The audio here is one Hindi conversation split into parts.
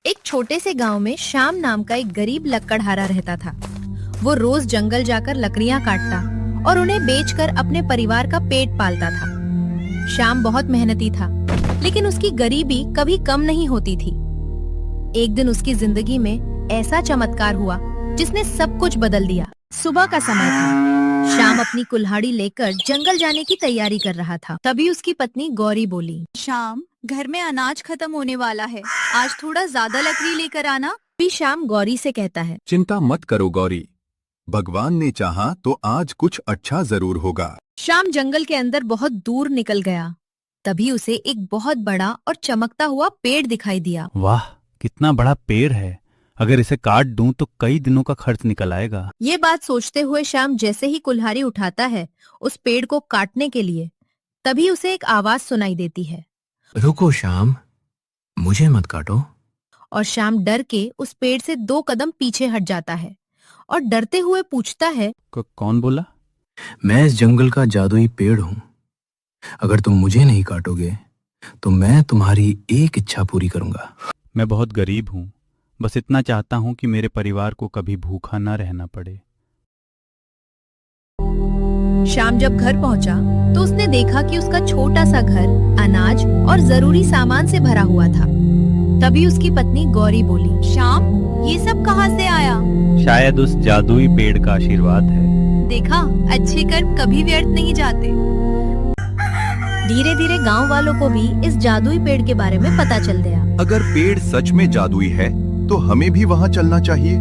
एक छोटे से गांव में श्याम नाम का एक गरीब लकड़हारा रहता था। वो रोज जंगल जाकर लकड़ियां काटता और उन्हें बेचकर अपने परिवार का पेट पालता था। श्याम बहुत मेहनती था, लेकिन उसकी गरीबी कभी कम नहीं होती थी। एक दिन उसकी जिंदगी में ऐसा चमत्कार हुआ जिसने सब कुछ बदल दिया। सुबह का समय था। श्याम अपनी कुल्हाड़ी लेकर जंगल जाने की तैयारी कर रहा था। तभी उसकी पत्नी गौरी बोली, श्याम, घर में अनाज खत्म होने वाला है, आज थोड़ा ज्यादा लकड़ी लेकर आना। भी श्याम गौरी से कहता है, चिंता मत करो गौरी, भगवान ने चाहा तो आज कुछ अच्छा जरूर होगा। श्याम जंगल के अंदर बहुत दूर निकल गया। तभी उसे एक बहुत बड़ा और चमकता हुआ पेड़ दिखाई दिया। वाह, कितना बड़ा पेड़ है। अगर इसे काट दूं तो कई दिनों का खर्च निकल आएगा। ये बात सोचते हुए श्याम जैसे ही कुल्हाड़ी उठाता है उस पेड़ को काटने के लिए, तभी उसे एक आवाज सुनाई देती है, रुको श्याम, मुझे मत काटो। और श्याम डर के उस पेड़ से 2 कदम पीछे हट जाता है और डरते हुए पूछता है, कौन बोला? मैं इस जंगल का जादुई पेड़ हूँ। अगर तुम मुझे नहीं काटोगे तो मैं तुम्हारी एक इच्छा पूरी करूंगा। मैं बहुत गरीब हूँ, बस इतना चाहता हूँ कि मेरे परिवार को कभी भूखा न रहना पड़े। श्याम जब घर पहुंचा तो उसने देखा कि उसका छोटा सा घर अनाज और जरूरी सामान से भरा हुआ था। तभी उसकी पत्नी गौरी बोली, श्याम, ये सब कहाँ से आया? शायद उस जादुई पेड़ का आशीर्वाद है। देखा, अच्छे कर्म कभी व्यर्थ नहीं जाते। धीरे धीरे गांव वालों को भी इस जादुई पेड़ के बारे में पता चल गया। अगर पेड़ सच में जादुई है तो हमें भी वहाँ चलना चाहिए।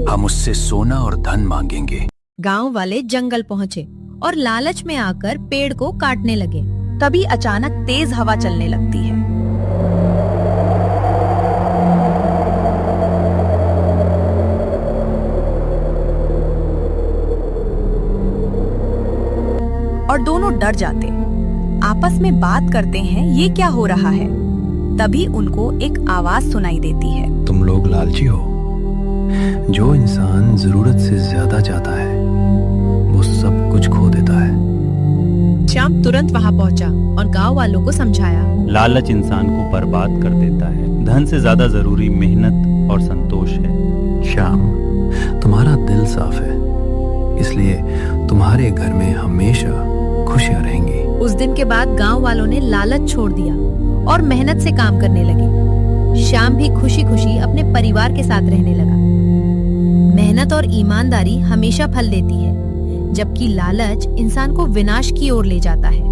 हम उससे सोना और धन मांगेंगे। गांव वाले जंगल पहुँचे और लालच में आकर पेड़ को काटने लगे। तभी अचानक तेज हवा चलने लगती है। और दोनों डर जाते, आपस में बात करते हैं ये क्या हो रहा है। तभी उनको एक आवाज सुनाई देती है, तुम लोग लालची हो। जो इंसान जरूरत से ज्यादा चाहता है वो सब कुछ खो देता है। श्याम तुरंत वहां पहुंचा और गांव वालों को समझाया, लालच इंसान को बर्बाद कर देता है। धन से ज्यादा जरूरी मेहनत और संतोष है। श्याम, तुम्हारा दिल साफ है, इसलिए तुम्हारे घर में हमेशा खुशियां रहेंगी। उस दिन के बाद गांव वालों ने लालच छोड़ दिया और मेहनत से काम करने लगे। श्याम भी खुशी खुशी अपने परिवार के साथ रहने लगा। मेहनत और ईमानदारी हमेशा फल देती है, जबकि लालच इंसान को विनाश की ओर ले जाता है।